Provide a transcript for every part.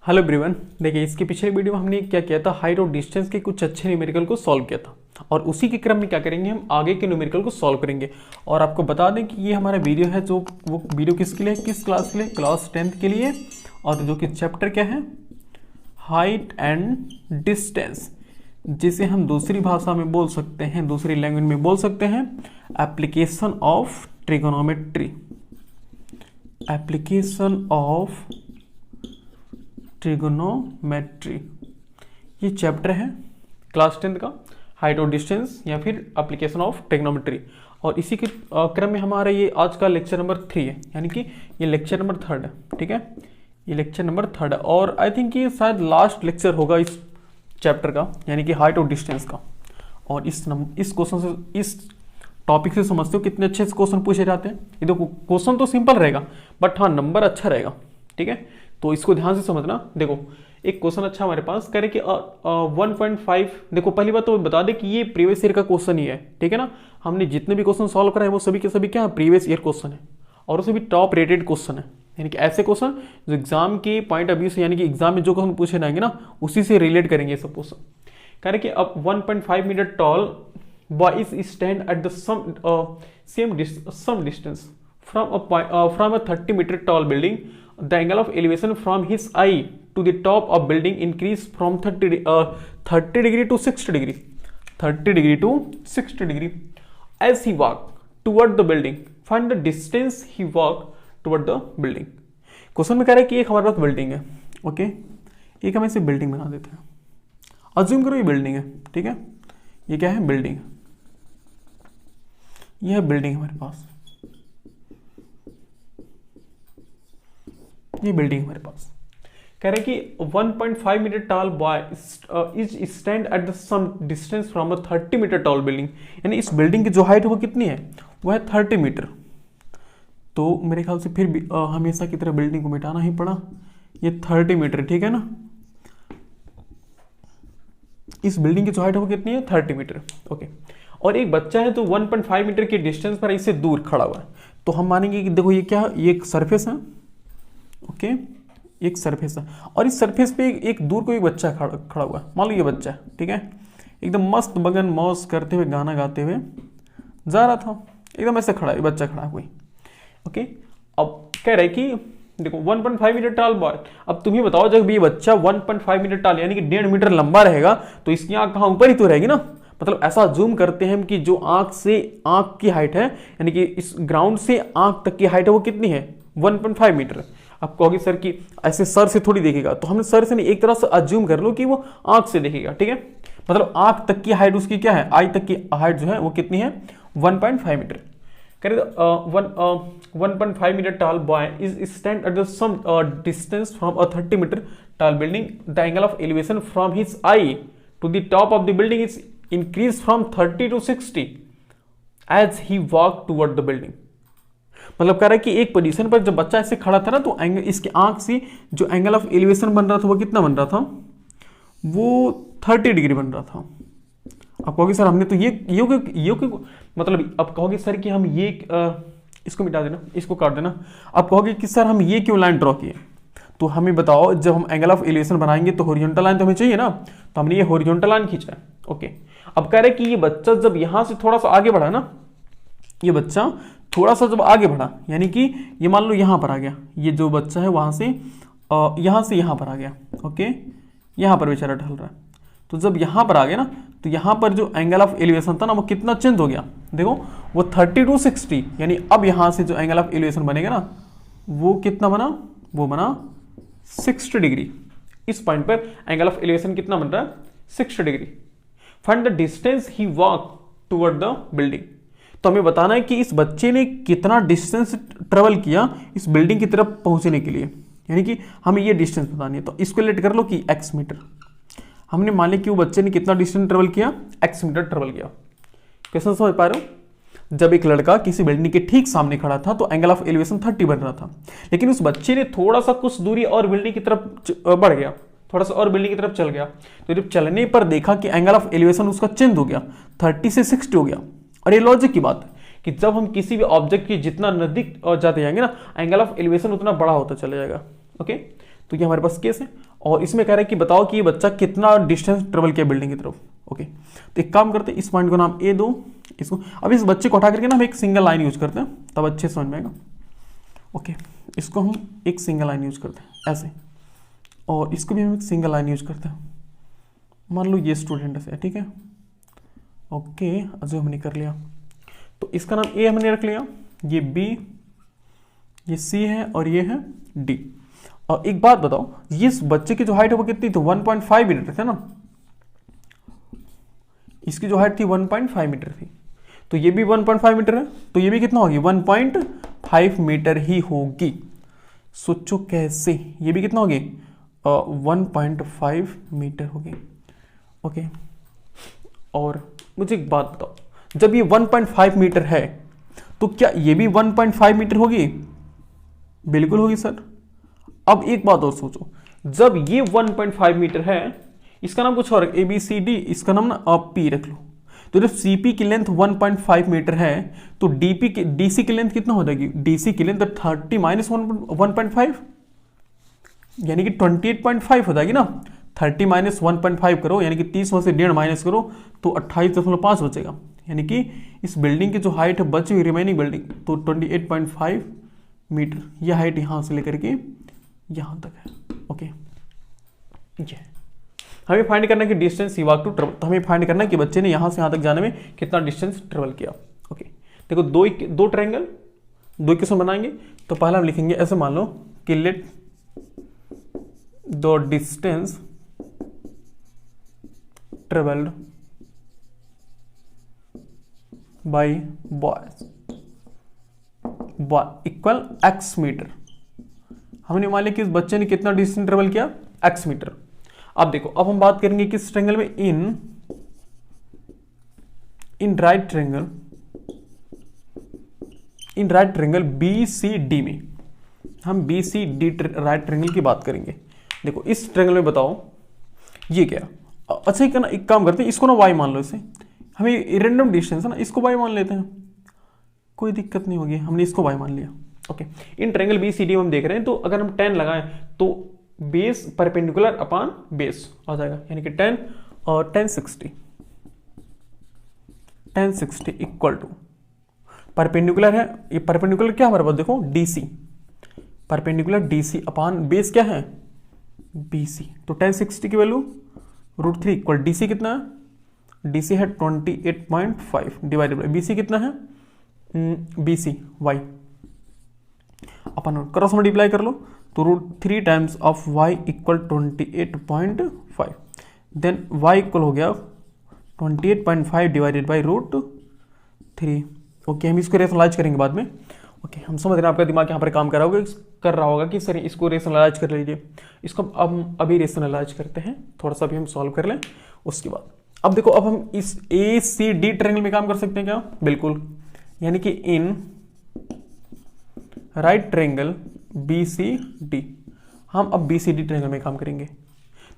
Hello everyone. देखिए, इसके पिछले वीडियो में हमने क्या किया था, हाइट और डिस्टेंस के कुछ अच्छे न्यूमेरिकल को सॉल्व किया था और उसी के क्रम में क्या करेंगे, हम आगे के न्यूमेरिकल को सॉल्व करेंगे। और आपको बता दें कि ये हमारा वीडियो है, जो वो वीडियो किसके लिए, किस क्लास के लिए, क्लास 10th के लिए। और जो कि चैप्टर क्या है, हाइट एंड डिस्टेंस, जिसे हम दूसरी भाषा में बोल सकते हैं, दूसरी लैंग्वेज में बोल सकते हैं, application of trigonometry. Application of trigonometry, ये चैप्टर है क्लास 10th का, हाइट और डिस्टेंस या फिर एप्लीकेशन ऑफ ट्रिगोनोमेट्री। और इसी के क्रम में हमारा ये आज का लेक्चर नंबर 3 है, यानी कि ये लेक्चर नंबर 3rd है। ठीक है, ये लेक्चर नंबर 3rd है और आई थिंक ये शायद लास्ट लेक्चर होगा इस चैप्टर का, यानी कि हाइट और डिस्टेंस का। और इस क्वेश्चन से, इस टॉपिक से समझते हो कितने अच्छे से क्वेश्चन पूछे जाते हैं। ये देखो, क्वेश्चन तो सिंपल रहेगा बट हाँ, नंबर अच्छा रहेगा। ठीक है, तो इसको ध्यान से समझना। देखो, एक क्वेश्चन अच्छा हमारे पास करे कि 1.5। देखो, पहली बात तो बता दे कि ये प्रीवियस ईयर का क्वेश्चन ही है। ठीक है ना, हमने जितने भी क्वेश्चन सॉल्व कराए वो सभी के सभी क्या है, प्रीवियस ईयर क्वेश्चन है और उसे भी टॉप रेटेड क्वेश्चन है। यानी कि ऐसे क्वेश्चन जो एग्जाम के पॉइंट ऑफ व्यू से, यानी कि एग्जाम में जो क्वेश्चन पूछे जाएंगे ना, उसी से रिलेट करेंगे ये सब क्वेश्चन। कह रहे कि अब 1.5 metre tall boy is stand at the some distance from a 30 metre tall building. The angle of elevation from his eye to the top of building increased from 30 degree to 60 degree. 30 degree to 60 degree. As he walked toward the building, find the distance he walked toward the building. Question में कह रहा है कि एक हमारे पास building है। Okay, एक हम इसे बिल्डिंग बना देते हैं। अज्यूम करो ये बिल्डिंग है। ठीक है, ये क्या है, बिल्डिंग। ये है बिल्डिंग हमारे पास, ये बिल्डिंग हमारे पास। कह रहे कि 1.5 metre tall boy is stand at the some distance from a 30 metre tall building. यानी इस बिल्डिंग की जो हाइट है वो कितनी है, वो है 30 मीटर। तो मेरे ख्याल से फिर भी हमेशा की तरह बिल्डिंग को मिटाना ही पड़ा। ये 30 मीटर, ठीक है ना। इस बिल्डिंग की जो हाइट है वो कितनी है, 30 मीटर। ओके, और एक बच्चा है तो 1.5 मीटर के डिस्टेंस पर इससे दूर खड़ा हुआ है। तो हम मानेंगे कि देखो, ये क्या है, ये एक सरफेस है। ओके, एक सरफेस है और इस सरफेस पे एक दूर को एक बच्चा खड़ा हुआ है। मान लो ये बच्चा है, ठीक है, एकदम मस्त बगन मौज करते हुए, गाना गाते हुए जा रहा था। एकदम ऐसे खड़ा है बच्चा, खड़ा हुआ। ओके, अब कह रहे कि देखो 1.5 मीटर टॉल बॉय। अब तुम ही बताओ, जब ये बच्चा 1.5 मीटर टॉल यानी कि 1.5 मीटर लंबा रहेगा तो इसकी आंख कहाँ, ऊपर ही तो रहेगी ना। मतलब ऐसा जूम करते हैं कि जो आंख से आंख की हाइट है, यानी कि इस ग्राउंड से आंख तक की हाइट है वो कितनी है, 1.5 मीटर। आप कहोगे सर कि ऐसे सर से थोड़ी देखेगा, तो हमने सर से नहीं, एक तरह से अज्यूम कर लो कि वो आंख से देखेगा। ठीक है, मतलब आंख तक की हाइट उसकी क्या है, आई तक की हाइट जो है वो कितनी है, 1.5 मीटर। करें 1.5 metre tall boy is stand at the some distance from a 30 metre tall building. The angle of elevation from his eye to the top of the building is increase from 30 to 60 as he walk toward the building. मतलब कह रहा है कि एक position पर जब बच्चा ऐसे खड़ा था ना, तो एंगल, इसके आंख से जो एंगल ऑफ एलिवेशन बन रहा था वो कितना बन रहा था, वो 30 डिग्री बन रहा था। आप कहोगे सर हमने तो ये मतलब अब कहोगे सर कि हम ये इसको मिटा देना, इसको काट देना। आप कहोगे कि सर हम ये क्यों लाइन ड्रॉ किए। तो हमें बताओ, जब हम एंगल ऑफ एलिवेशन बनाएंगे तो हॉरिजॉन्टल लाइन तो हमें चाहिए ना, तो हमने ये हॉरिजॉन्टल लाइन खींचा है। ओके, अब कह रहे कि ये बच्चा जब यहां से थोड़ा सा आगे बढ़ा ना, ये बच्चा थोड़ा सा जब आगे बढ़ा, यानी कि ये मान लो यहां पर आ गया, ये जो बच्चा है वहां से यहां पर आ गया। ओके, यहां पर बेचारा ढल रहा है। तो जब यहां पर आ गया ना, तो यहां पर जो एंगल ऑफ एलिवेशन था ना, वो कितना चेंज हो गया। देखो, वो 30 to 60, यानी अब यहां से जो एंगल ऑफ एलिवेशन बनेगा ना, वो कितना बना, वो बना 60 डिग्री। इस पॉइंट पर एंगल ऑफ एलिवेशन कितना बन रहा है, 60 degree. Find the distance he walk toward the building. तो हमें बताना है कि इस बच्चे ने कितना डिस्टेंस ट्रेवल किया इस बिल्डिंग की तरफ पहुंचने के लिए, यानी कि हमें ये डिस्टेंस बतानी है। तो इसको लेट कर लो कि x मीटर। हमने मान लिया कि वो बच्चे ने कितना डिस्टेंस ट्रेवल किया, x मीटर ट्रेवल किया। क्वेश्चन समझ पा रहे हो। जब एक लड़का किसी बिल्डिंग के ठीक सामने खड़ा था तो एंगल ऑफ एलिवेशन 30 बन रहा था, लेकिन उस बच्चे ने थोड़ा सा कुछ दूरी और बिल्डिंग की तरफ बढ़ गया, थोड़ा सा और बिल्डिंग की तरफ चल गया। तो जब चलने पर देखा कि एंगल ऑफ एलिवेशन उसका चेंज हो गया, 30 से 60 हो गया। और ये लॉजिक की बात है कि जब हम किसी भी ऑब्जेक्ट के जितना नजदीक जाते जाएंगे ना, एंगल ऑफ एलिवेशन उतना बड़ा होता चला जाएगा। ओके, तो ये हमारे पास केस है। और इसमें कह रहा है कि बताओ कि ये बच्चा कितना डिस्टेंस ट्रेवल किया बिल्डिंग की तरफ। ओके, तो एक काम करते हैं, इस पॉइंट को नाम ए दो, इसको अब इस बच्चे को हटा करके ना हम एक सिंगल लाइन यूज करते हैं, तब अच्छे समझ में आएगा। ओके, इसको हम एक सिंगल लाइन यूज करते हैं ऐसे, और इसको भी हम एक सिंगल लाइन यूज करते हैं। मान लो ये स्टूडेंट है, ठीक है। ओके, जो हमने कर लिया, तो इसका नाम ए हमने रख लिया, ये बी, ये सी है और ये है डी। और एक बात बताओ, ये इस बच्चे की जो हाइट है वो कितनी थी? 1.5 मीटर थे ना, इसकी जो हाइट थी 1.5 मीटर थी, तो ये भी 1.5 मीटर है, तो ये भी कितना होगी? 1.5 मीटर ही होगी। सोचो कैसे, ये भी कितना होगी? 1.5 मीटर होगी। ओके, और मुझे एक बात बताओ, जब ये 1.5 मीटर है तो क्या ये भी 1.5 मीटर होगी? बिल्कुल होगी सर। अब एक बात और सोचो, जब ये 1.5 मीटर है, इसका नाम कुछ और ए बी सी डी, इसका नाम ना आप पी रख लो। तो जब सीपी की लेंथ 1.5 मीटर है तो डीपी की डीसी की लेंथ कितना हो जाएगी? डीसी की लेंथ 30 माइनस 1.5 यानी कि 28.5 हो जाएगी ना। 30 माइनस 1.5 करो यानी कि 30 में से 1.5 माइनस करो तो 28.5 बचेगा, यानी कि इस बिल्डिंग की जो हाइट है बची हुई रिमेनिंग बिल्डिंग, तो 28.5 मीटर यह हाइट यहां से लेकर के यहां तक है। ओके, ये हमें फाइंड करना है कि distance he walk to travel, तो हमें फाइंड करना है कि बच्चे ने यहां से यहां तक जाने में कितना डिस्टेंस ट्रेवल किया। ओके, देखो दो ट्रायंगल, दो इक्वेशन बनाएंगे। तो पहला हम लिखेंगे ऐसे, मान लो कि let the distance travelled by boys equal X metre. हमने मान लिया कि इस बच्चे ने कितना डिस्टेंस ट्रेवल किया? X metre. अब देखो, अब हम बात करेंगे किस ट्रायंगल में? In right triangle B C D में हम B C D right triangle की बात करेंगे। देखो इस ट्रायंगल में बताओ ये क्या। अच्छा एक काम करते हैं, इसको ना वाई मान लो, इसे हमें रैंडम डिस्टेंस है ना, इसको वाई मान लेते हैं, कोई दिक्कत नहीं होगी, हमने इसको वाई मान लिया। Okay, in triangle B C D में हम देख रहे हैं, तो अगर हम 10 लगाएं तो बेस परपेंडिकुलर अपान बेस आ जाएगा, यानी कि 10 और 1060 इक्वल टू परपेंडिकुलर है, ये परपेंडिकुलर क्या हमारे पास देखो डीसी, परपेंडिकुलर डीसी अपान बेस क्या है? बीसी। तो 1060 की वैल्यू √3 इक्वल डीसी कितना है? डीसी है 28.5 डिवाइडेड बाई बीसी कितना है? बीसी वाई अपन क्रॉस मल्टीप्लाई कर लो तो √3 times of Y equal 28.5, then Y equal हो गया 28.5 डिवाइडेड बाई √3। ओके, हम इसको रेशनलाइज करेंगे बाद में। ओके, हम समझ रहे हैं आपका दिमाग यहाँ पर काम कर रहा होगा कि सर इसको रेशनलाइज कर लीजिए। इसको अब अभी रेशनलाइज करते हैं, थोड़ा सा भी हम सॉल्व कर लें उसके बाद। अब देखो, अब हम इस ए सी डी ट्रायंगल में काम कर सकते हैं क्या? बिल्कुल, यानी कि in right triangle B C D हम अब बी सी डी ट्रायंगल में काम करेंगे।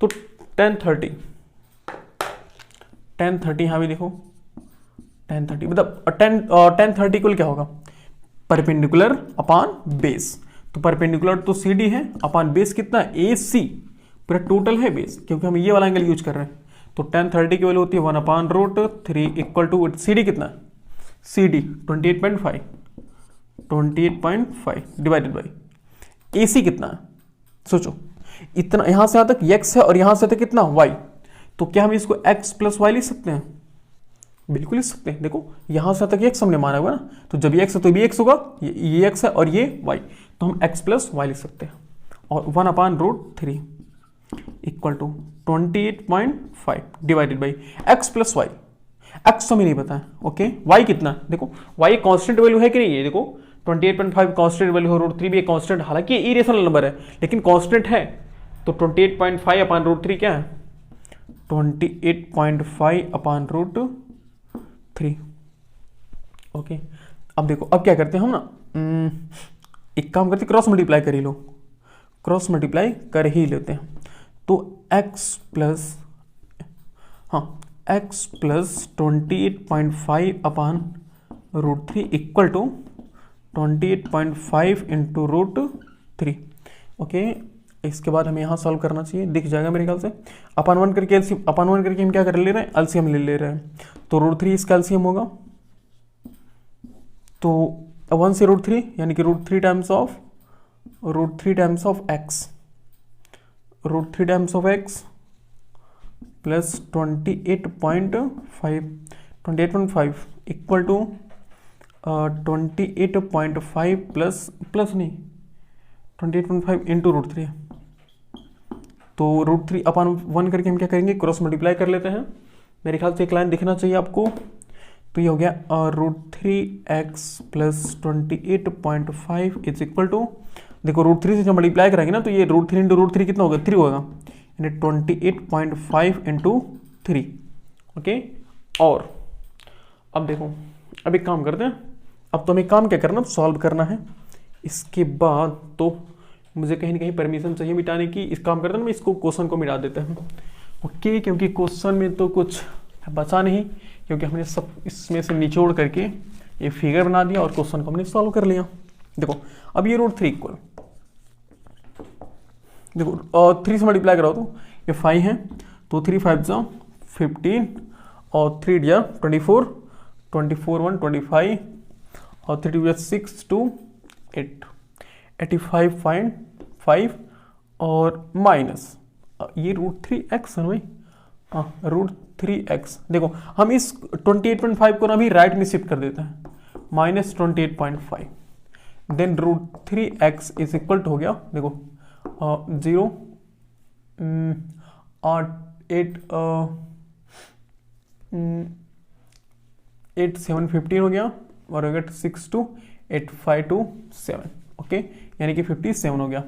तो 1030 यहां भी देखो 1030 मतलब 1030 को क्या होगा? परपेंडिकुलर अपान बेस, तो परपेंडिकुलर तो सी डी है अपान बेस कितना? ए सी, पूरा टोटल है बेस, क्योंकि हम ये वाला एंगल यूज कर रहे हैं। तो 1030 की वैल्यू होती है 1/√3 इक्वल टू सी डी कितना? सी डी 28.5 डिवाइडेड बाई ए सी कितना है? सोचो, इतना यहां से यहां तक x है और यहां से तक कितना y, तो क्या हम इसको x प्लस वाई लिख सकते हैं? बिल्कुल लिख सकते हैं। देखो यहां से तक x हमने माना हुआ ना, तो जब ये x है तो भी x होगा, ये x है और ये y, तो हम x प्लस वाई लिख सकते हैं। और 1/√3 equal to 28.5 divided by x plus Y. x तो हमें नहीं पता है। ओके, y कितना? देखो y कांस्टेंट वैल्यू है कि नहीं? ये देखो 28.5 कांस्टेंट वैल्यू है, √3 भी एक कांस्टेंट, हालांकि ये इरेशनल नंबर है लेकिन कांस्टेंट है, तो 28.5 अपान √3 क्या है? 28.5 अपान √3। ओके, अब देखो, अब क्या करते हैं हम ना, एक काम करते क्रॉस मल्टीप्लाई कर ही लो, क्रॉस मल्टीप्लाई कर ही लेते हैं। तो x plus x plus 28.5 upon √3 equal to 28.5 into √3। Okay, इसके बाद हमें यहाँ सॉल्व करना चाहिए, दिख जाएगा मेरे ख्याल से। अपन वन करके हम क्या कर ले रहे हैं, एलसीएम ले रहे हैं। तो रूट 3 इसका एलसीएम होगा, तो 1 से रूट 3 यानी कि root three times of X plus 28.5 equal to 28.5 plus नहीं 28.5 इंटू रूट 3। तो रूट 3 अपन 1 करके हम क्या करेंगे, क्रॉस मल्टीप्लाई कर लेते हैं। मेरे ख्याल से एक लाइन दिखना चाहिए आपको। तो ये हो गया root 3x plus 28.5 is equal to, देखो रूट 3 से जब मल्टीप्लाई करेंगे ना तो ये रूट 3 इंटू रूट 3 कितना होगा, 3 होगा, यानी 28.5 इंटू 3। ओके, और अब देखो, अब एक काम करते हैं, अब तो हमें काम क्या करना, सॉल्व करना है। इसके बाद तो मुझे कहीं ना कहीं परमिशन चाहिए मिटाने की। इस काम करते हैं, मैं इसको क्वेश्चन को मिटा देता हूँ। ओके, क्योंकि क्वेश्चन में तो कुछ बचा नहीं, क्योंकि हमने सब इसमें से निचोड़ करके ये फिगर बना दिया और क्वेश्चन को हमने सॉल्व कर लिया। देखो अब ये रूट 3 इक्वल, देखो 3 से मल्टीप्लाई कराओ तो ये 5 है, तो 3 5 जा 15 और 3 जा 24, 24 1 25 और 3 2 6 2 8, 85.5 और माइनस ये रूट 3x है भाई, हाँ रूट 3x। देखो हम इस 28.5 को ना भी राइट में शिफ्ट कर देते हैं, minus 28.5, then root 3x is equal to हो गया, देखो 0 8 7 15 हो गया और हो गया 6 2 8 5 2 7। ओके, यानी कि 57 हो गया।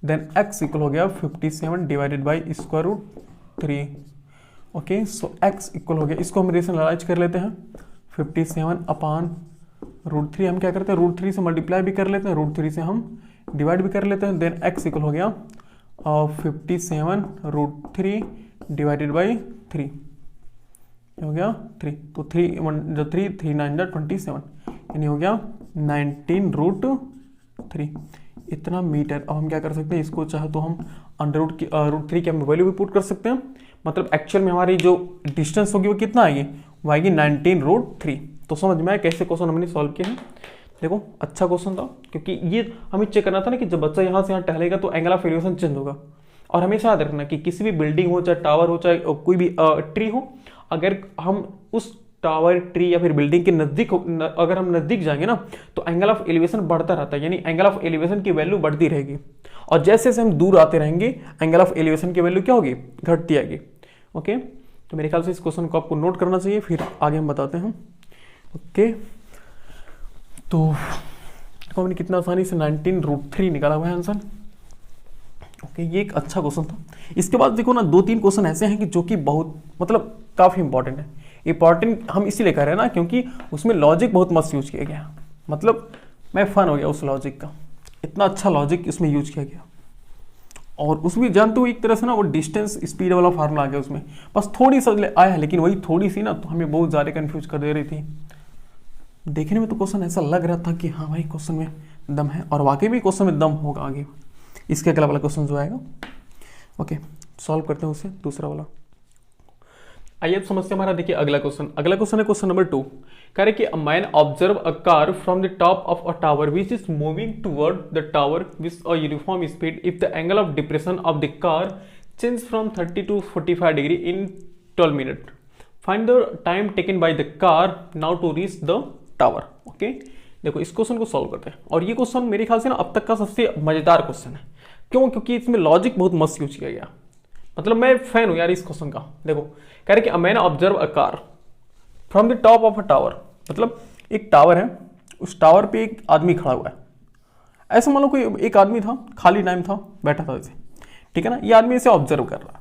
देन x इक्वल हो गया 57 divided by square root 3। Okay, so x equal हो गया, इसको हम रेशनलाइज कर लेते हैं, 57 अपान रूट 3 हम क्या करते हैं, रूट 3 से मल्टीप्लाई भी कर लेते हैं, रूट 3 से हम डिवाइड भी कर लेते हैं। देन x इक्वल हो गया 57 रूट 3 डिवाइडेड बाई 3 हो गया 3, तो 3 9 27, यानी हो गया 19 रूट 3 इतना मीटर। अब हम क्या कर सकते हैं, इसको चाहे तो हम अंडर रूट थ्री की हम वैल्यू भी पुट कर सकते हैं, मतलब एक्चुअल में हमारी जो डिस्टेंस होगी वो कितना आएगी, वो आएगी 19 रूट 3। तो समझ में आया कैसे क्वेश्चन हमने सॉल्व किया है। देखो अच्छा क्वेश्चन था, क्योंकि ये हमें चेक करना था ना कि जब बच्चा यहाँ से यहाँ टहलेगा तो एंगल ऑफ एलिवेशन चेंज होगा। और हमेशा याद रखना कि किसी भी बिल्डिंग हो, चाहे टावर हो, चाहे कोई भी ट्री हो, अगर हम उस टावर, ट्री या फिर बिल्डिंग के नजदीक अगर हम नजदीक जाएंगे ना तो एंगल ऑफ एलिवेशन बढ़ता रहता है, यानी एंगल ऑफ एलिवेशन की वैल्यू बढ़ती रहेगी। और जैसे जैसे हम दूर आते रहेंगे एंगल ऑफ एलिवेशन की वैल्यू क्या होगी, घटती आएगी। ओके, तो मेरे ख्याल से इस क्वेश्चन को आपको नोट करना चाहिए, फिर आगे हम बताते हैं। ओके, तो हमने कितना आसानी से 19 रूट 3 निकाला हुआ है आंसर। ओके, ये एक अच्छा क्वेश्चन था। इसके बाद देखो ना 2-3 क्वेश्चन ऐसे हैं कि जो कि बहुत मतलब काफी इंपॉर्टेंट है। इंपॉर्टेंट हम इसीलिए कह रहे हैं ना क्योंकि उसमें लॉजिक बहुत मस्त यूज किया गया, मतलब मैं फन हो गया उस लॉजिक का, इतना अच्छा लॉजिक इसमें यूज किया गया। और उसमें जानते हो एक तरह से ना वो डिस्टेंस स्पीड वाला फार्मूला आ गया उसमें, बस थोड़ी सा आया, लेकिन वही थोड़ी सी ना तो हमें बहुत ज़्यादा कंफ्यूज कर दे रही थी। देखने में तो क्वेश्चन ऐसा लग रहा था कि हाँ भाई क्वेश्चन में दम है, और वाकई भी क्वेश्चन में दम होगा आगे इसके अगला वाला क्वेश्चन जो आएगा। ओके, सॉल्व करते हैं उसे, दूसरा वाला। आइए अब समझते हैं हमारा, देखिए अगला क्वेश्चन है क्वेश्चन नंबर 2। कह रहे कि a man observe a car from the top of a tower which is moving toward the tower with a uniform speed if the angle of depression of the car change from 30 to 45 degree in 12 minute. Find the time taken by the car now to reach the tower. Okay, देखो इस question को solve करते हैं, और ये question मेरे ख्याल से ना अब तक का सबसे मजेदार क्वेश्चन है। क्यों? क्योंकि इसमें लॉजिक बहुत मस्त यूज किया गया, मतलब मैं फैन हूं यार इस क्वेश्चन का। देखो कह रहे कि a man observe a car from the top of a tower, मतलब एक टावर है, उस टावर पे एक आदमी खड़ा हुआ है। ऐसा मान लो कोई एक आदमी था, खाली टाइम था, बैठा था ऐसे, ठीक है ना, ये आदमी इसे ऑब्जर्व कर रहा है।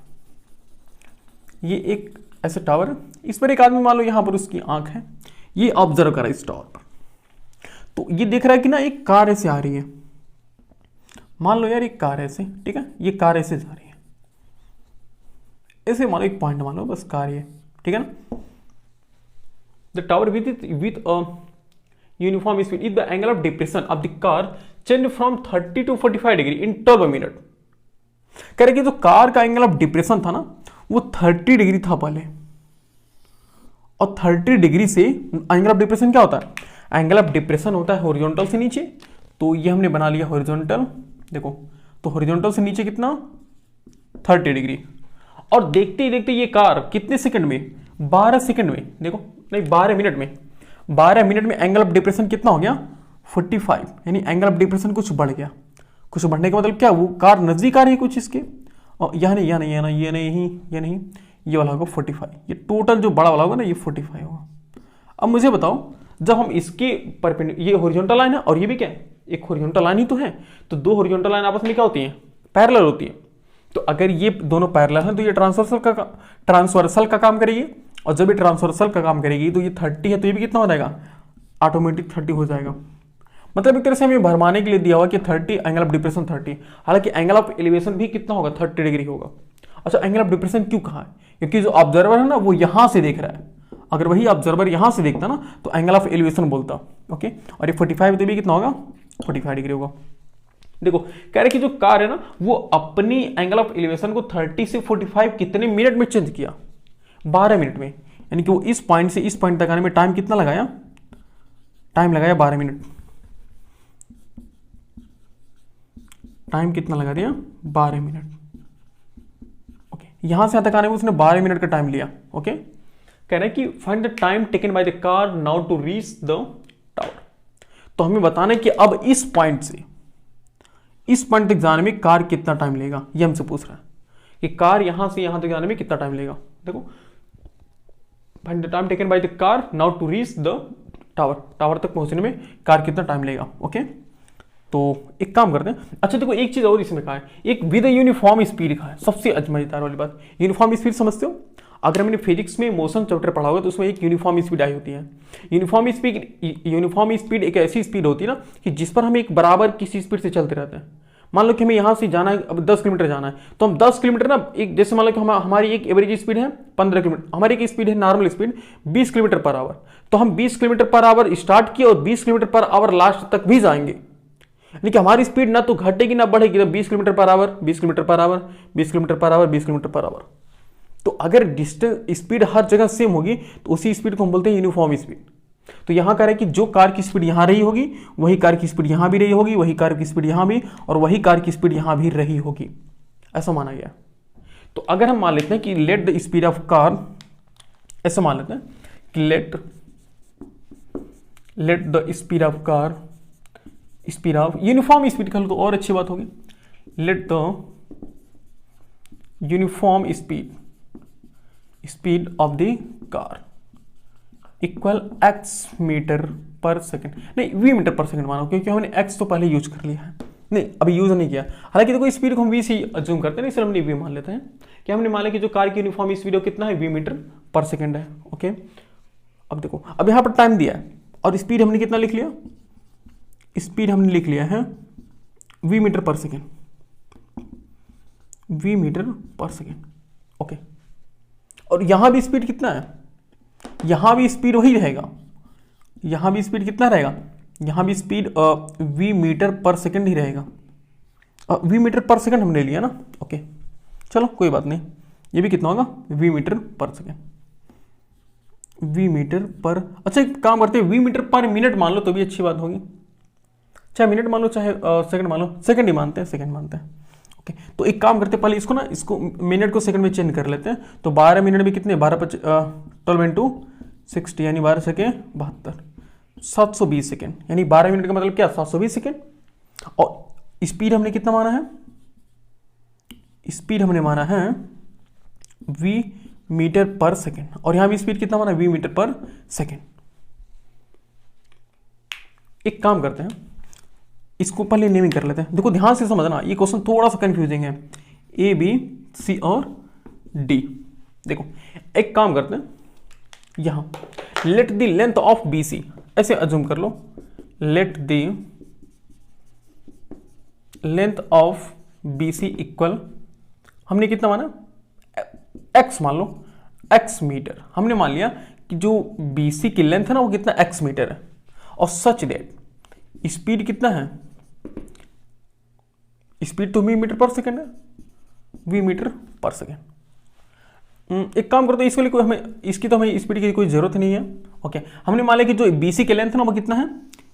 ये एक ऐसे टावर है, इस पर एक आदमी मान लो यहां पर उसकी आंख है, ये ऑब्जर्व कर रहा है इस टावर पर। तो ये देख रहा है कि ना एक कार ऐसे आ रही है, मान लो यार एक कार ऐसे, ठीक है, ये कार ऐसे जा रही है, ऐसे मान लो एक पॉइंट मान लो, बस कार ये, ठीक है ना। The tower with a uniform speed if the angle of depression of the car change from 30 to 45 degree in 12 minute. कह रहे कि जो कार का एंगल ऑफ डिप्रेशन था ना वो 30 डिग्री था पहले, और 30 डिग्री से एंगल ऑफ डिप्रेशन क्या होता है, एंगल ऑफ डिप्रेशन होता है हॉरिजॉन्टल से नीचे, तो ये हमने बना लिया हॉरिजॉन्टल। देखो तो हॉरिजॉन्टल से नीचे कितना 30 डिग्री, और देखते ही देखते ये कार कितने सेकंड में, 12 सेकंड में, देखो नहीं 12 मिनट में, 12 मिनट में एंगल ऑफ डिप्रेशन कितना हो गया 45, यानी एंगल ऑफ डिप्रेशन कुछ बढ़ गया। कुछ बढ़ने का मतलब क्या, वो कार नजदीक आ रही है कुछ इसके, और यह नहीं, यह नहीं, यह नहीं, ये नहीं, ये नहीं, ये वाला होगा 45, ये टोटल जो बड़ा वाला होगा ना ये 45 होगा। अब मुझे बताओ जब हम इसके ये हॉरिजॉन्टल लाइन है और ये भी क्या है, एक हॉरिजॉन्टल लाइन ही तो है, तो दो हॉरिजॉन्टल लाइन आपस में क्या होती है, पैरेलल होती है। तो अगर ये दोनों पैरेलल हैं तो ये ट्रांसवर्सल का काम करेगी, और जब ये ट्रांसवर्सल का काम करेगी तो ये 30 है तो ये भी कितना हो जाएगा, ऑटोमेटिक 30 हो जाएगा। मतलब एक तरह से हमें भरमाने के लिए दिया हुआ कि 30 एंगल ऑफ डिप्रेशन 30, हालांकि एंगल ऑफ एलिवेशन भी कितना होगा 30 डिग्री होगा। अच्छा एंगल ऑफ डिप्रेशन क्यों कहा है, क्योंकि जो ऑब्जर्वर है ना वो यहां से देख रहा है, अगर वही ऑब्जर्वर यहां से देखता ना तो एंगल ऑफ एलिवेशन बोलता। ओके, और ये 45 तो भी कितना होगा 45 डिग्री होगा। देखो कह रहे कि जो कार है ना वो अपनी एंगल ऑफ एलिवेशन को 30 से 45 कितने मिनट में चेंज किया, 12 मिनट में, यानी कि वो इस पॉइंट से इस पॉइंट तक आने में टाइम कितना लगाया, टाइम लगाया 12 मिनट। टाइम कितना लगा दिया 12 मिनट। ओके, यहां से यहां तक आने में उसने 12 मिनट का टाइम लिया। ओके, कह रहे कि find the time taken by the car now to reach the tower. तो हमें बताना है कि अब इस पॉइंट से इस पॉइंट तक जाने में कार कितना टाइम लेगा, ये हमसे पूछ रहा है कि कार यहां से यहां तक जाने में कितना टाइम लेगा। देखो find the time taken by the car now to reach the tower, tower तक पहुंचने में कार कितना टाइम लेगा। ओके, तो एक काम करते हैं। अच्छा देखो एक चीज और इसमें कहा है, एक विद विद स्पीड लिखा है, सबसे मजेदार वाली बात, यूनिफॉर्म स्पीड समझते हो, अगर हमने फिजिक्स में मोशन चैप्टर पढ़ा होगा तो उसमें एक यूनिफॉर्म स्पीड आई होती है। यूनिफॉर्म स्पीड एक ऐसी स्पीड होती है ना कि जिस पर हम एक बराबर किसी स्पीड से चलते रहते हैं। मान लो कि हमें यहाँ से जाना है, अब 10 किलोमीटर जाना है, तो हम 10 किलोमीटर ना एक, जैसे मान लो कि हमारी एक एवरेज स्पीड है 15 किलोमीटर, हमारी एक स्पीड है normal speed 20 kilometre per hour, तो हम 20 किलोमीटर पर आवर स्टार्ट किए और 20 किलोमीटर पर आवर लास्ट तक भी जाएंगे, यानी कि हमारी स्पीड ना तो घटेगी ना बढ़ेगी, तो 20 kilometre per hour 20 kilometre per hour 20 kilometre per hour 20 kilometre per hour. तो अगर डिस्टेंस स्पीड हर जगह सेम होगी तो उसी स्पीड को हम बोलते हैं यूनिफॉर्म स्पीड। तो यहां कह रहे हैं कि जो कार की स्पीड यहां रही होगी वही कार की स्पीड यहां भी रही होगी, वही कार की स्पीड यहां भी, और वही कार की स्पीड यहां भी रही होगी, ऐसा माना गया। तो अगर हम मान लेते हैं कि let the speed of car, ऐसा मान लेते हैं कि let the speed of car, speed of uniform speed कर लो तो और अच्छी बात होगी। Let the uniform speed of the car equal X metre per second, नहीं वी मीटर पर सेकेंड मानो, क्योंकि हमने एक्स तो पहले यूज कर लिया है, नहीं अभी यूज नहीं किया। हालांकि देखो स्पीड को हम वी से अज्यूम करते हैं, इसलिए हमने वी मान लेते हैं कि हमने मान लिया कि जो कार की यूनिफॉर्म स्पीड कितना है वी मीटर पर सेकेंड है। ओके, अब देखो अब यहां पर टाइम दिया है और स्पीड हमने कितना लिख लिया, स्पीड हमने लिख लिया है V metre per second, we metre per second. Okay, और यहां भी स्पीड कितना है, यहां भी स्पीड वही रहेगा, यहां भी स्पीड कितना रहेगा, यहां भी speed V metre per second ही रहेगा। वी मीटर पर सेकेंड हमने लिया ना। ओके चलो कोई बात नहीं, ये भी कितना होगा we metre per second, we metre पर, अच्छा एक काम करते हैं वी मीटर पर मिनट मान लो तो भी अच्छी बात होगी, चाहे मिनट मान लो चाहे सेकंड मान लो, सेकंड ही मानते हैं, सेकंड मानते हैं। ओके, तो एक काम करते हैं पहले इसको ना, इसको मिनट को सेकंड में चेंज कर लेते हैं। तो 12 मिनट में कितने, 12 इंटू 60 यानी 12 सेकेंड 72, 720 सेकेंड, यानी 12 मिनट का मतलब क्या 720 सेकेंड। और स्पीड हमने कितना माना है, स्पीड हमने माना है वी मीटर पर सेकेंड, और यहां भी स्पीड कितना माना वी मीटर पर सेकेंड। एक काम करते हैं इसको पहले नेमिंग कर लेते हैं। देखो ध्यान से समझना, ये क्वेश्चन थोड़ा सा कंफ्यूजिंग है, ए बी सी और डी। देखो एक काम करते हैं, यहां let the length of B C, ऐसे अज्यूम कर लो, let the length of B C equal, हमने कितना माना एक्स मान लो, एक्स मीटर हमने मान लिया कि जो बी सी की लेंथ है ना वो कितना एक्स मीटर है, और सच दैट स्पीड कितना है, स्पीड तो वी मीटर पर सेकेंड है, वी मीटर पर सेकेंड। एक काम करते हैं, इसके लिए कोई हमें इसकी तो हमें स्पीड की कोई जरूरत नहीं है। ओके, हमने मान लिया कि जो बीसी के लेंथ है ना वो कितना है,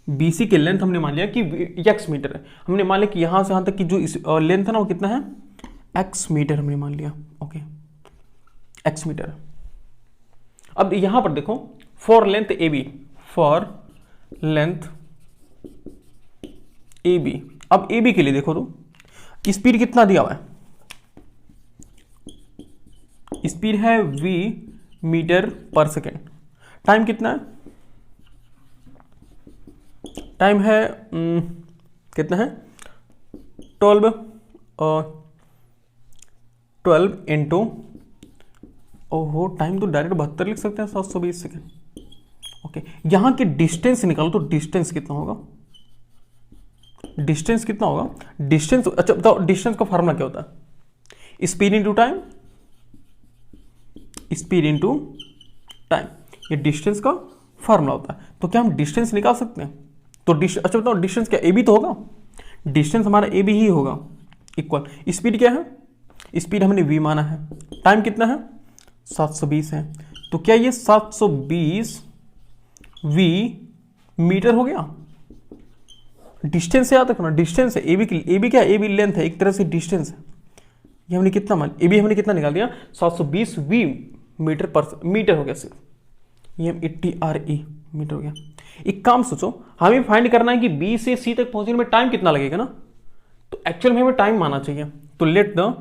बीसी के लेंथ हमने मान लिया कि एक्स मीटर है। हमने मान लिया कि यहां से यहां तक की जो लेंथ है ना वो कितना है, एक्स मीटर हमने मान लिया। Okay, X metre. अब यहां पर देखो for length A B, for length A B. अब ए बी के लिए देखो तो स्पीड कितना दिया हुआ है, स्पीड है v metre per second. Time कितना है, टाइम है कितना है 12 इंटू, ओहो टाइम तो डायरेक्ट 72 लिख सकते हैं, 720 सेकेंड। ओके, यहां के डिस्टेंस निकालो तो डिस्टेंस कितना होगा, डिस्टेंस कितना होगा, डिस्टेंस, अच्छा बताओ डिस्टेंस का फार्मूला क्या होता है, speed into time, speed into time, ये डिस्टेंस का फार्मूला होता है। तो क्या हम डिस्टेंस निकाल सकते हैं, तो अच्छा बताओ डिस्टेंस क्या ए बी तो होगा, डिस्टेंस हमारा ए बी ही होगा, इक्वल स्पीड क्या है, स्पीड हमने v माना है, टाइम कितना है 720 है, तो क्या ये 720 v मीटर हो गया। डिस्टेंस याद रखना, डिस्टेंस है ए बी क्या, ए बी लेंथ है, एक तरह से डिस्टेंस है। ये हमने कितना मान, ए बी हमने कितना निकाल दिया 720 v मीटर पर मीटर हो गया सिर्फ, ये ATRE मीटर हो गया। एक काम सोचो, हमें फाइंड करना है कि बी से सी तक पहुंचने में टाइम कितना लगेगा ना, तो एक्चुअल में हमें टाइम मानना चाहिए। तो लेट द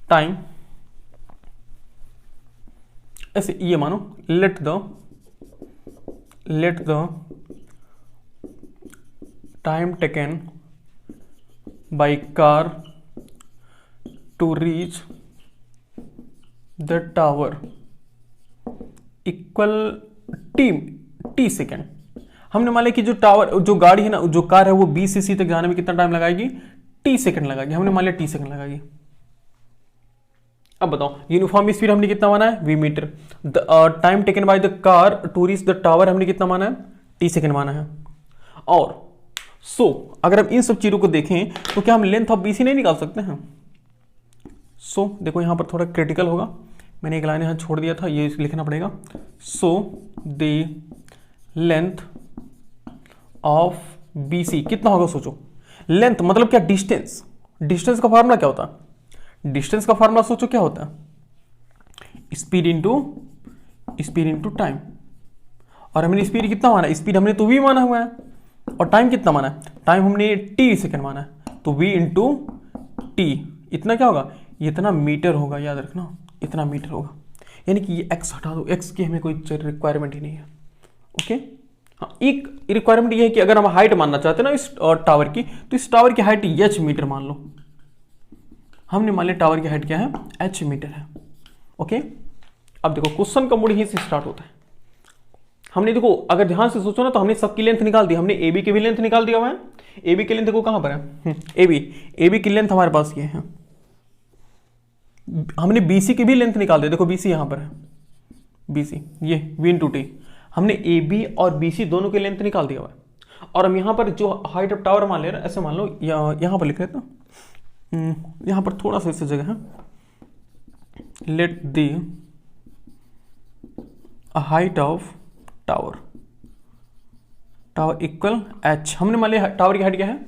टाइम, ऐसे ये मानो, let the time taken by car to reach the tower equal T second. हमने मान लिया कि जो टावर, जो गाड़ी है ना, जो कार है वो बी से सी तक जाने में कितना टाइम लगाएगी, टी सेकेंड लगाएगी, हमने मान लिया टी सेकेंड लगाएगी। अब बताओ यूनिफॉर्म स्पीड हमने कितना माना है, V metre. Time taken by the car to reach the tower हमने कितना माना है, टी सेकेंड माना है। और अगर हम इन सब चीजों को देखें तो क्या हम लेंथ ऑफ बीसी नहीं निकाल सकते हैं। देखो यहां पर थोड़ा क्रिटिकल होगा, मैंने एक लाइन यहां छोड़ दिया था, ये लिखना पड़ेगा। द लेंथ ऑफ बीसी कितना होगा, सोचो लेंथ मतलब क्या, डिस्टेंस, डिस्टेंस का फार्मूला क्या होता है, डिस्टेंस का फार्मूला सोचो क्या होता है, स्पीड इंटू टाइम। और हमने स्पीड कितना माना है, स्पीड हमने तो v माना हुआ है, और टाइम कितना माना है, टाइम हमने t सेकेंड माना है, तो v इंटू टी, इतना क्या होगा, इतना मीटर होगा, याद रखना इतना मीटर होगा। यानी कि ये x हटा दो, x की हमें कोई रिक्वायरमेंट ही नहीं है। ओके, हाँ एक रिक्वायरमेंट ये है कि अगर हम हाइट मानना चाहते हैं ना इस टावर की, तो इस टावर की हाइट h मीटर मान लो। हमने मान लिया टावर की हाइट क्या है, h मीटर है। ओके, अब देखो क्वेश्चन का मूड यहीं से स्टार्ट होता है। हमने देखो अगर ध्यान से सोचो ना, तो हमने सबकी लेंथ निकाल दी, हमने ए बी की भी लेंथ निकाल दिया हुआ है। ए बी की लेंथ देखो कहां पर है, ए बी की लेंथ हमारे पास ये है। हमने बीसी की भी लेंथ निकाल दी, देखो बीसी यहां पर है, बीसी ये वी इंटू टी, हमने ए बी और बीसी दोनों की लेंथ निकाल दिया हुआ है। और हम यहां पर जो हाइट ऑफ टावर मान ले रहे हैं, ऐसे मान लो यहां पर लिख रहे थे, यहां पर थोड़ा सा इस जगह है, let the height of tower equal h, हमने मान लिया टावर की हाइट क्या है,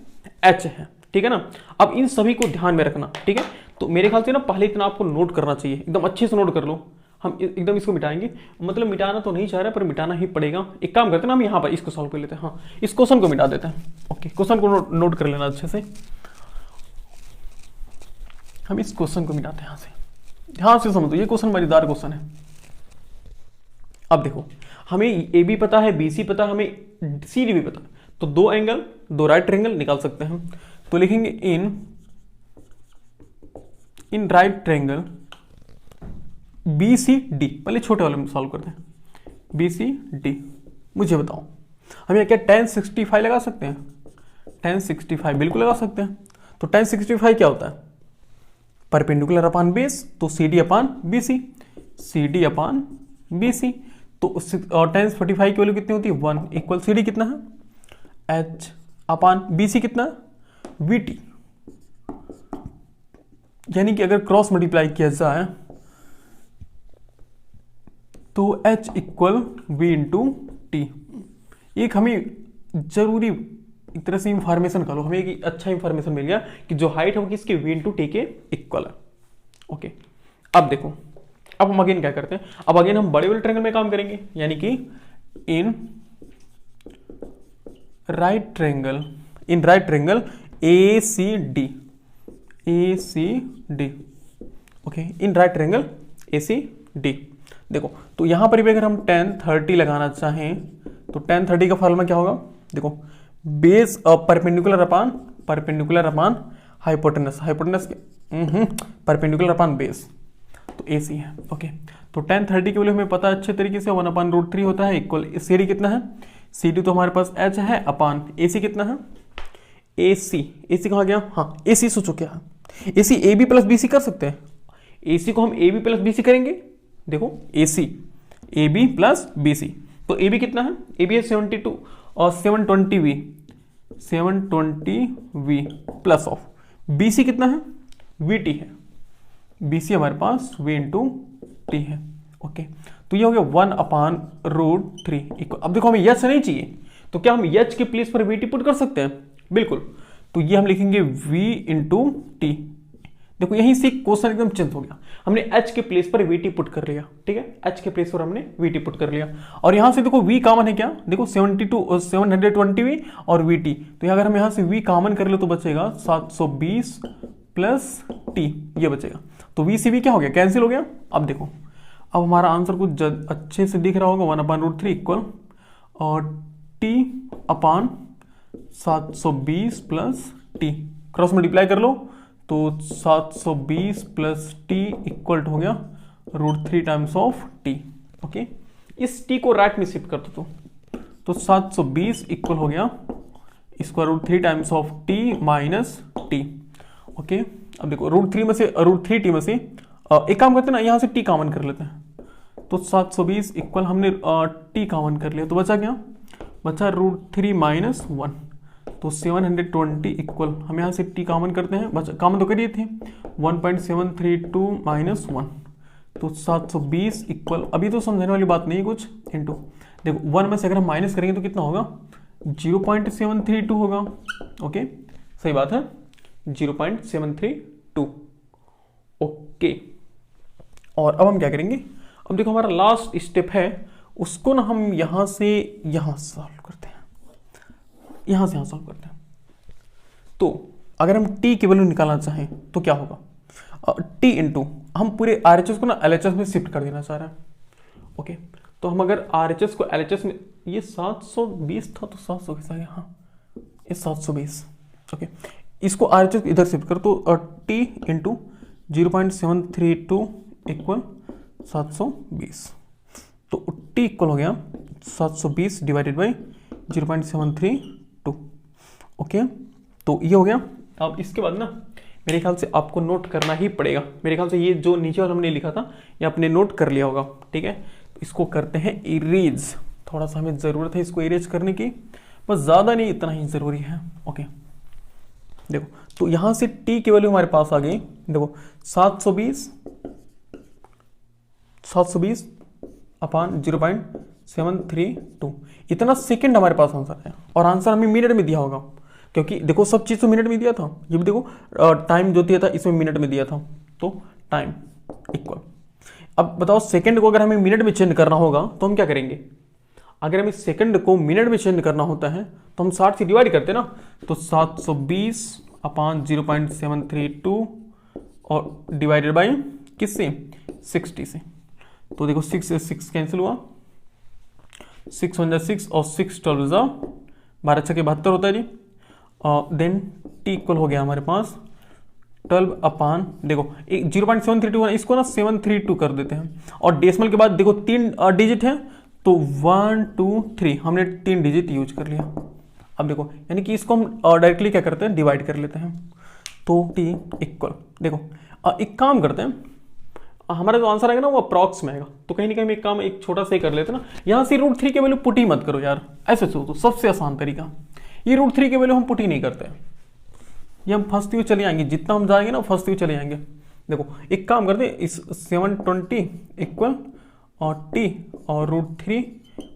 h है, ठीक है ना। अब इन सभी को ध्यान में रखना, ठीक है। तो मेरे ख्याल से ना पहले इतना आपको नोट करना चाहिए, एकदम अच्छे से नोट कर लो। हम एकदम इसको मिटाएंगे, मतलब मिटाना तो नहीं चाह रहे पर मिटाना ही पड़ेगा। एक काम करते हैं ना, हम यहाँ पर इसको सॉल्व कर लेते हैं, हाँ इस क्वेश्चन को मिटा देते हैं। ओके, क्वेश्चन को नोट कर लेना अच्छे से, हम इस क्वेश्चन को मिटाते हैं यहाँ से, ध्यान से समझो, ये क्वेश्चन मजेदार क्वेश्चन है। अब देखो हमें ए बी पता है, बी सी पता है, हमें सी डी भी पता है, तो दो एंगल, दो राइट ट्रायंगल निकाल सकते हैं। तो लिखेंगे in right triangle B C D, पहले छोटे वाले में सॉल्व करते हैं, बी सी डी। मुझे बताओ हम यहाँ क्या tan 65 लगा सकते हैं, tan 65 बिल्कुल लगा सकते हैं। तो tan 65 क्या होता है, परपेंडिकुलर अपॉन बेस, तो C D upon B C, C D upon B C. तो tan 45 की वैल्यू कितनी होती है 1, इक्वल सी डी कितना है h अपॉन बी सी कितना वी टी। यानी कि अगर क्रॉस मल्टीप्लाई किया जाए तो h equal V into T. एक हमें जरूरी एक तरह से इंफॉर्मेशन का लो, हमें एक अच्छा इंफॉर्मेशन मिल गया कि जो हाइट है वो किसके वी इंटू टी के इक्वल है। ओके, अब देखो, अब हम अगेन क्या करते हैं, अब अगेन हम बड़े वाले ट्रायंगल में काम करेंगे, यानी कि in right triangle A C D, okay, in right triangle A C D. देखो तो यहां पर भी अगर हम tan 30 लगाना चाहें तो tan 30 का फॉर्मूला क्या होगा, देखो बेस परपेंडिकुलर अपान हाइपोटेनस परपेंडिकुलर अपान बेस, तो AC है। ओके, तो tan 30 की वैल्यू हमें पता है अच्छे तरीके से 1/√3 होता है इक्वल CD कितना है, CD तो हमारे पास h है अपान AC कितना है, AC कहाँ गया, हाँ AC सोचो क्या है, AC AB प्लस BC कर सकते हैं, AC को हम AB प्लस BC करेंगे, देखो AC AB प्लस BC, तो AB कितना है, AB है 72 और 720V प्लस ऑफ BC कितना है, VT है, BC हमारे पास V इंटू टी है। ओके, तो ये हो गया 1/√3। अब देखो हमें H नहीं चाहिए, तो क्या हम H के प्लेस पर VT पुट कर सकते हैं, बिल्कुल, तो ये हम लिखेंगे V इंटू टी। देखो यहीं से क्वेश्चन एकदम चेंज हो गया, हमने H के प्लेस पर VT पुट कर लिया, ठीक है, H के प्लेस पर हमने VT पुट कर लिया, और यहां से देखो V कॉमन है क्या, देखो 720V और VT, तो अगर हम यहां से V कॉमन कर ले तो बचेगा 720 प्लस टी, ये बचेगा, तो VCV क्या हो गया, कैंसिल हो गया। अब देखो, अब हमारा आंसर कुछ अच्छे से दिख रहा होगा, 1/√3 इक्वल और T अपान 720 प्लस टी, क्रॉस मल्टीप्लाई कर लो तो 720 प्लस टी इक्वल हो गया √3 टाइम्स ऑफ टी। ओके, इस टी को राइट में शिफ्ट कर दो तो 720 इक्वल हो गया इसका √3 times of T minus T. Okay, अब देखो √3 में से √3 टी में से एक काम करते हैं ना, यहाँ से टी कॉमन कर लेते हैं, तो 720 इक्वल हमने टी कॉमन कर लिया तो बचा क्या, बचा √3 माइनस 1, तो 720 इक्वल हम यहाँ से टी कॉमन करते हैं, बचा कॉमन तो करिए थे 1.732 माइनस 1, तो 720 इक्वल, अभी तो समझने वाली बात नहीं कुछ, इनटू देखो 1 में से अगर हम माइनस करेंगे तो कितना होगा, 0.732 होगा। ओके, सही बात है, 0.732। ओके, और अब हम क्या करेंगे, अब देखो हमारा लास्ट स्टेप है, उसको ना हम यहां से यहां सॉल्व करते हैं, यहां से यहां सॉल्व करते हैं। तो अगर हम t की वैल्यू निकालना चाहें तो क्या होगा, t इंटू हम पूरे RHS को ना LHS में शिफ्ट कर देना चाह रहे हैं। ओके, तो हम अगर RHS को LHS में, ये 720 था तो 700 कैसा गया, हाँ ये 720। ओके, इसको RHS इधर शिफ्ट कर तो t इंटू 0.732 इक्वल 720, तो t इक्वल हो गया 720 डिवाइडेड बाई 0.732। ओके, तो ये हो गया। अब इसके बाद ना मेरे ख्याल से आपको नोट करना ही पड़ेगा, मेरे ख्याल से ये जो नीचे और हमने लिखा था ये आपने नोट कर लिया होगा, ठीक है, तो इसको करते हैं इरेज, थोड़ा सा हमें ज़रूरत है इसको इरेज करने की, बस ज़्यादा नहीं, इतना ही ज़रूरी है। ओके, देखो तो यहाँ से t की वैल्यू हमारे पास आ गई, देखो 720 अपान 0.732, इतना सेकंड हमारे पास आंसर है, और आंसर हमें मिनट में दिया होगा, क्योंकि देखो सब चीज़ तो मिनट में दिया था, ये भी देखो टाइम जो दिया था इसमें मिनट में दिया था, तो टाइम इक्वल। अब बताओ सेकंड को अगर हमें मिनट में चेंज करना होगा तो हम क्या करेंगे, अगर हमें सेकंड को मिनट में चेंज करना होता है तो हम 60 से डिवाइड करते हैं ना, तो 720 अपान 0.732 और डिवाइडेड बाई किससे, 60 से, तो देखो 6 से 6 कैंसिल हुआ, 6 1 6 और 6 12 जा 12 6 के 72 होता है जी। देन t इक्वल हो गया हमारे पास 12 अपान, देखो 0.732 इसको ना 732 कर देते हैं, और डेसिमल के बाद देखो 3 डिजिट है तो 1 2 3 हमने 3 डिजिट यूज कर लिया। अब देखो यानी कि इसको हम डायरेक्टली क्या करते हैं, डिवाइड कर लेते हैं, तो t इक्वल, देखो एक काम करते हैं, हमारा जो आंसर आएगा ना वो अप्रॉक्स में आएगा, तो कहीं ना कहीं एक काम एक छोटा सा ही कर लेते हैं ना, यहाँ से √3 के वैल्यू पुट ही मत करो यार, ऐसे सोचो, सबसे आसान तरीका, ये √3 के वैल्यू हम पुट ही नहीं करते, ये हम फंसते हुए चले जाएंगे, जितना हम जाएंगे ना फंसते हुए चले जाएंगे। देखो एक काम करते हैं, इस 720 इक्वल और टी और √3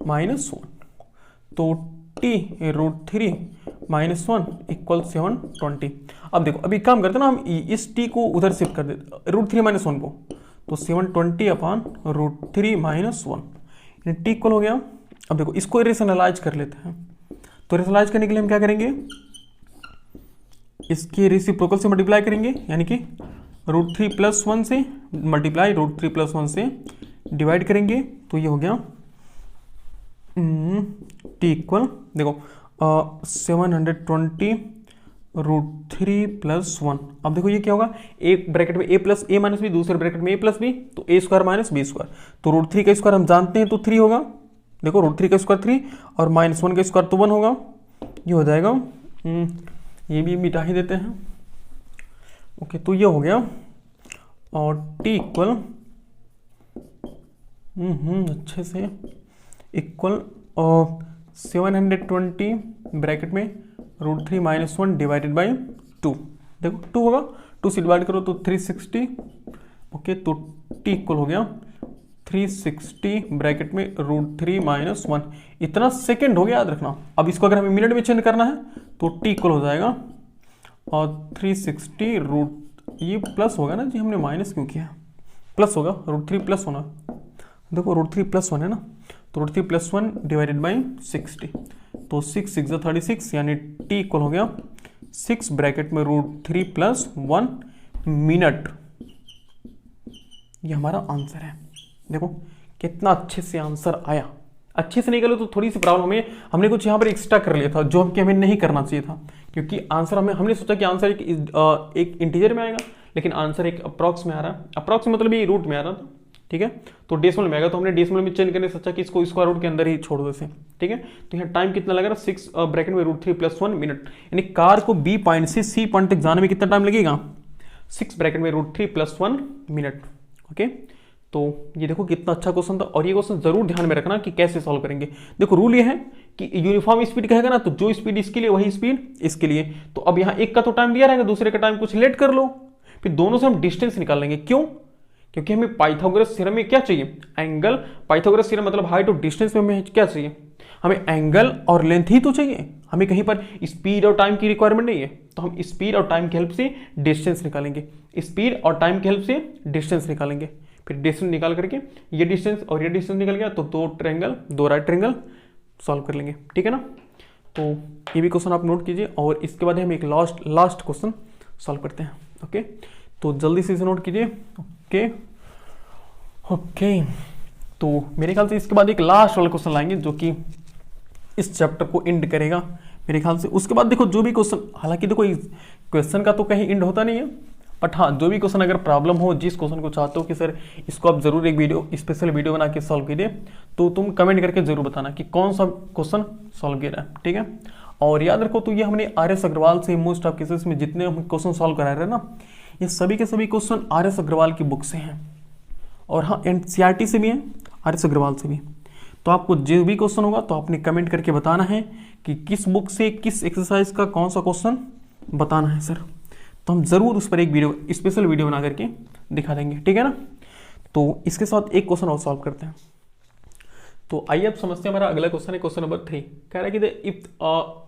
-1, तो टी √3 -1 इक्वल 720। अब देखो अभी काम करते हैं ना, हम इस टी को उधर शिफ्ट कर देते √3 -1 को, तो 720 अपान √3 -1 टी इक्वल हो गया। अब देखो इसको रेशनलाइज कर लेते हैं, तो रेशनलाइज करने के लिए हम क्या करेंगे, इसके रेसिप्रोकल से मल्टीप्लाई करेंगे, यानी कि √3 + 1 से मल्टीप्लाई √3 + 1 से डिवाइड करेंगे, तो ये हो गया टी इक्वल देखो 720 √3 + 1। अब देखो ये क्या होगा, एक ब्रैकेट में a + a - b, दूसरे ब्रैकेट में a + b, तो a² - b², तो √3 का स्क्वायर हम जानते हैं तो 3 होगा। देखो √3 का स्क्वायर 3 और -1 का स्क्वायर तो 1 होगा, ये हो जाएगा। ये भी मिटा ही देते हैं। ओके, तो ये हो गया और t इक्वल अच्छे से इक्वल 720 ब्रैकेट में √3 - 1 डिवाइडेड बाई 2। देखो 2 होगा, 2 से डिवाइड करो तो 360। ओके, तो t इक्वल हो गया 360 ब्रैकेट में √3 - 1। इतना सेकेंड हो गया, याद रखना। अब इसको अगर हमें मिनट में चेंज करना है तो t इक्वल हो जाएगा और 360 ये प्लस होगा ना जी, हमने माइनस क्यों किया, प्लस होगा, √3 प्लस होना। देखो √3 + 1 है ना, तो √3 + 1 डिवाइडेड बाई 60, तो 6 6 36, यानी t इक्वल हो गया 6 ब्रैकेट में √3 + 1 मिनट। ये हमारा आंसर है। देखो कितना अच्छे से आंसर आया। अच्छे से नहीं कर लो तो थोड़ी सी प्रॉब्लम है, हमने कुछ यहाँ पर एक्स्ट्रा कर लिया था जो कि हमें नहीं करना चाहिए था, क्योंकि आंसर हमने सोचा कि आंसर एक इंटीजर में आएगा, लेकिन आंसर एक अप्रॉक्स में आ रहा है। अप्रॉक्स मतलब ये रूट में आ रहा था, ठीक है, तो डेसिमल में आएगा, तो हमने डेसिमल में चेंज करने से सोचा कि इसको स्क्वायर रूट के अंदर ही छोड़ दो इसे, ठीक है। तो यहाँ टाइम कितना लगा, 6 ब्रैकेट में √3 + 1 मिनट, यानी कार को बी पॉइंट से सी पॉइंट तक जाने में कितना टाइम लगेगा, 6 ब्रैकेट में √3 + 1 मिनट। ओके, तो ये देखो कितना अच्छा क्वेश्चन था, और ये क्वेश्चन जरूर ध्यान में रखना कि कैसे सॉल्व करेंगे। देखो रूल ये है कि यूनिफॉर्म स्पीड कहेगा ना, तो जो स्पीड इसके लिए वही स्पीड इसके लिए। तो अब यहाँ एक का तो टाइम दिया रहेगा, दूसरे का टाइम कुछ लेट कर लो, फिर दोनों से हम डिस्टेंस निकाल लेंगे। क्यों, क्योंकि हमें पाइथागोरस थ्योरम में क्या चाहिए, एंगल। पाइथागोरस थ्योरम मतलब हाइट और डिस्टेंस में हमें क्या चाहिए, हमें एंगल और लेंथ ही तो चाहिए, हमें कहीं पर स्पीड और टाइम की रिक्वायरमेंट नहीं है। तो हम स्पीड और टाइम की हेल्प से डिस्टेंस निकालेंगे, स्पीड और टाइम की हेल्प से डिस्टेंस निकालेंगे, फिर डिस्टेंस निकाल करके ये डिस्टेंस और ये डिस्टेंस निकल गया, तो दो राइट ट्रायंगल सॉल्व कर लेंगे, ठीक है ना। तो ये भी क्वेश्चन आप नोट कीजिए, और इसके बाद हम एक लास्ट क्वेश्चन सॉल्व करते हैं। ओके, तो जल्दी से इसे नोट कीजिए। ओके, तो मेरे ख्याल से इसके बाद एक लास्ट वाला क्वेश्चन लाएंगे जो कि इस चैप्टर को एंड करेगा मेरे ख्याल से। उसके बाद देखो जो भी क्वेश्चन, हालांकि देखो क्वेश्चन का तो कहीं एंड होता नहीं है, बट हाँ जो भी क्वेश्चन अगर प्रॉब्लम हो, जिस क्वेश्चन को चाहते हो कि सर इसको आप जरूर एक स्पेशल वीडियो बना के सॉल्व कीजिए, तो तुम कमेंट करके जरूर बताना कि कौन सा क्वेश्चन सॉल्व किया है, ठीक है। और याद रखो, तो ये हमने RS अग्रवाल से मोस्ट ऑफ केसेस में जितने हम क्वेश्चन सॉल्व करा रहे हैं ना, ये सभी के सभी क्वेश्चन RS अग्रवाल की बुक से हैं, और हाँ NCERT से भी है, RS अग्रवाल से भी। तो आपको जो भी क्वेश्चन होगा तो आपने कमेंट करके बताना है कि किस बुक से किस एक्सरसाइज का कौन सा क्वेश्चन बताना है सर, तो हम जरूर उस पर एक स्पेशल वीडियो बना करके दिखा देंगे, ठीक है ना। तो इसके साथ एक क्वेश्चन और सॉल्व करते हैं। तो आइए अब समझते हैं, हमारा अगला क्वेश्चन है क्वेश्चन नंबर 3। कह रहा है कि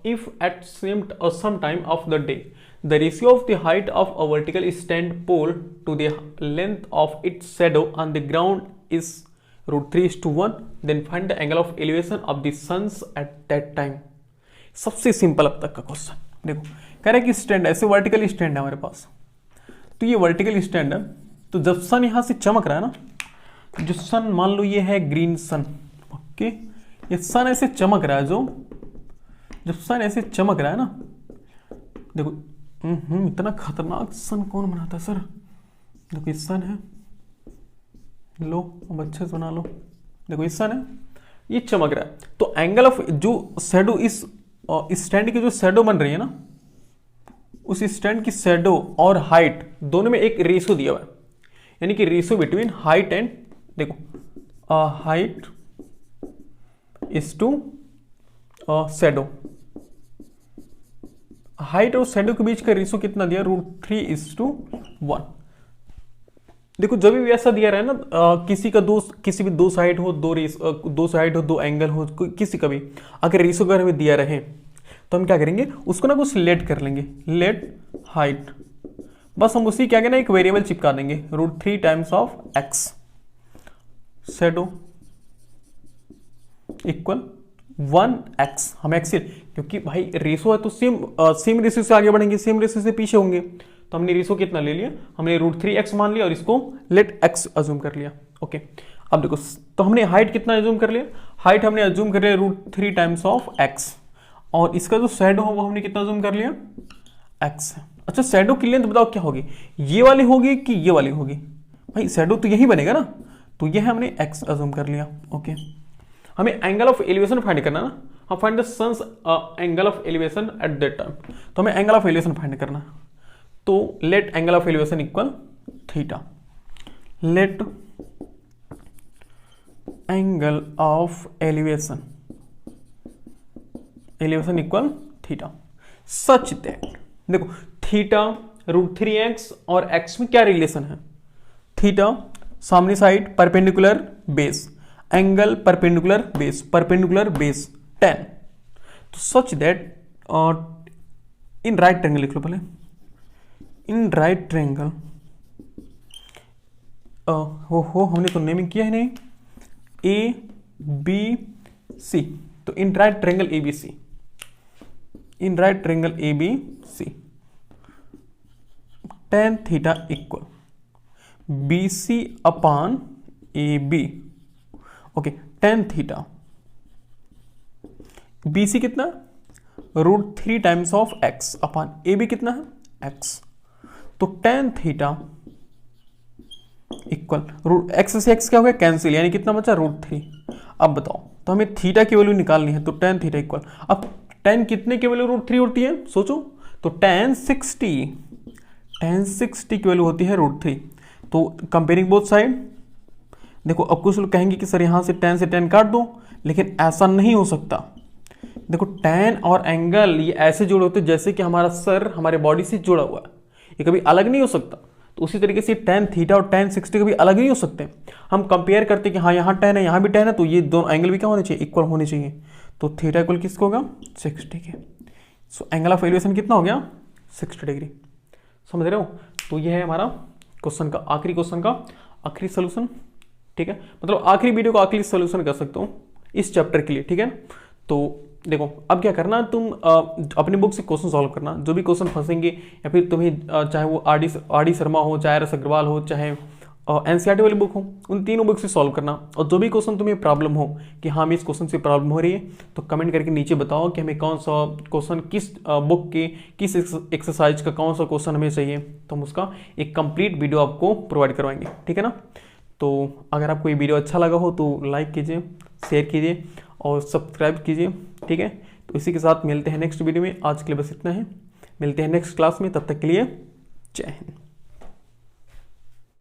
if at some time of the day the ratio of the height of a vertical stand pole to the length of its shadow on the ground is √3:1, then find the angle of elevation of the sun's at that time. सबसे simple अब तक का question. देखो कह रहा है कि stand, ऐसे वर्टिकल स्टैंड है हमारे पास, तो ये वर्टिकल स्टैंड है, तो जब सन यहां से चमक रहा है ना, जो सन मान लो ये है ग्रीन सन, ओके, ये सन ऐसे चमक रहा है, जब सन ऐसे चमक रहा है ना, देखो इतना खतरनाक सन कौन बनाता है सर। देखो ये सन है, लो अब अच्छे से बना लो, देखो ये सन है, ये चमक रहा है, तो एंगल ऑफ जो शैडो इस स्टैंड की जो शैडो बन रही है ना, उस स्टैंड की शैडो और हाइट दोनों में एक रेशियो दिया हुआ है, यानी कि रेशियो बिटवीन हाइट एंड, देखो height is to shadow, height और शैडो के बीच का रेशो कितना दिया, √3:1। देखो जब भी ऐसा दिया रहा है ना, किसी भी दो साइड हो, दो साइड हो, दो एंगल हो, किसी का भी अगर रेशो अगर हमें दिया रहे तो हम क्या करेंगे, उसको ना कुछ लेट कर लेंगे, लेट हाइट, बस हम उसी क्या कहना एक वेरिएबल चिपका देंगे, √3 times of x shadow equal 1x। हम एक्स, क्योंकि भाई रेशो है तो सेम रेशो से आगे बढ़ेंगे, सेम रेशो से पीछे होंगे, तो हमने रेशो कितना ले लिया, हमने √3x मान लिया और इसको लेट x अज्यूम कर लिया। ओके, अब देखो तो हमने हाइट कितना अज्यूम कर लिया, हाइट हमने अज्यूम कर लिया √3 टाइम्स ऑफ x, और इसका जो शैडो हो वो हमने कितना अज्यूम कर लिया, x। अच्छा शैडो की लेंथ बताओ क्या होगी, ये वाली होगी कि ये वाली होगी, भाई शैडो तो यही बनेगा ना, तो ये हमने x अज्यूम कर लिया। ओके, हमें एंगल ऑफ एलिवेशन फाइंड करना ना, हम find the sun's angle of elevation at that time, तो हमें एंगल ऑफ एलिवेशन फाइंड करना, तो let angle of elevation equal theta, let angle of elevation equal theta such that, देखो theta √3x और x में क्या रिलेशन है, theta सामने side perpendicular base, angle perpendicular base tan, तो such that in right triangle लिख लो पहले, इन राइट ट्रायंगल हो हमने तो नेमिंग किया है नहीं, ABC, तो इन राइट ट्रायंगल ABC, इन right triangle ABC tan theta equal BC upon AB। Okay, tan theta BC कितना, √3 times of x upon AB कितना है x, तो tan थीटा इक्वल x से x क्या हो गया कैंसिल, यानी कितना बचा √3। अब बताओ, तो हमें थीटा की वैल्यू निकालनी है, तो tan थीटा इक्वल, अब tan कितने की वैल्यू √3 होती है सोचो, तो tan 60 की वैल्यू होती है √3, तो कंपेयरिंग बोथ साइड, देखो अब कुछ लोग कहेंगे कि सर यहां से tan काट दो, लेकिन ऐसा नहीं हो सकता, देखो tan और एंगल ये ऐसे जुड़े होते जैसे कि हमारा सर हमारे बॉडी से जुड़ा हुआ है, ये कभी अलग नहीं हो सकता, तो उसी तरीके से tan थीटा और tan 60 कभी अलग नहीं हो सकते। हम कंपेयर करते कि हाँ यहाँ tan है यहाँ भी tan है, तो ये दोनों एंगल भी क्या होने चाहिए, इक्वल होने चाहिए, तो थीटा इक्वल किसको होगा 60 के, सो एंगल ऑफ एलिवेशन कितना हो गया 60 डिग्री, समझ रहे हो। तो ये है हमारा क्वेश्चन का आखिरी आखिरी सोल्यूशन, ठीक है, मतलब आखिरी वीडियो का आखिरी सोल्यूशन कर सकता हूँ इस चैप्टर के लिए, ठीक है। तो देखो अब क्या करना, तुम अपने बुक से क्वेश्चन सॉल्व करना, जो भी क्वेश्चन फंसेंगे या फिर तुम्हें चाहे वो आर डी शर्मा हो, चाहे RS अग्रवाल हो, चाहे NCERT वाली बुक हो, उन तीनों बुक से सॉल्व करना, और जो भी क्वेश्चन तुम्हें प्रॉब्लम हो कि हाँ हमें इस क्वेश्चन से प्रॉब्लम हो रही है, तो कमेंट करके नीचे बताओ कि हमें कौन सा क्वेश्चन किस बुक के किस एक्सरसाइज का कौन सा क्वेश्चन हमें चाहिए, तो हम उसका एक कंप्लीट वीडियो आपको प्रोवाइड करवाएंगे, ठीक है ना। तो अगर आपको ये वीडियो अच्छा लगा हो तो लाइक कीजिए, शेयर कीजिए और सब्सक्राइब कीजिए, ठीक है। तो इसी के साथ मिलते हैं नेक्स्ट वीडियो में, आज के लिए बस इतना है, मिलते हैं नेक्स्ट क्लास में, तब तक के लिए जय हिंद।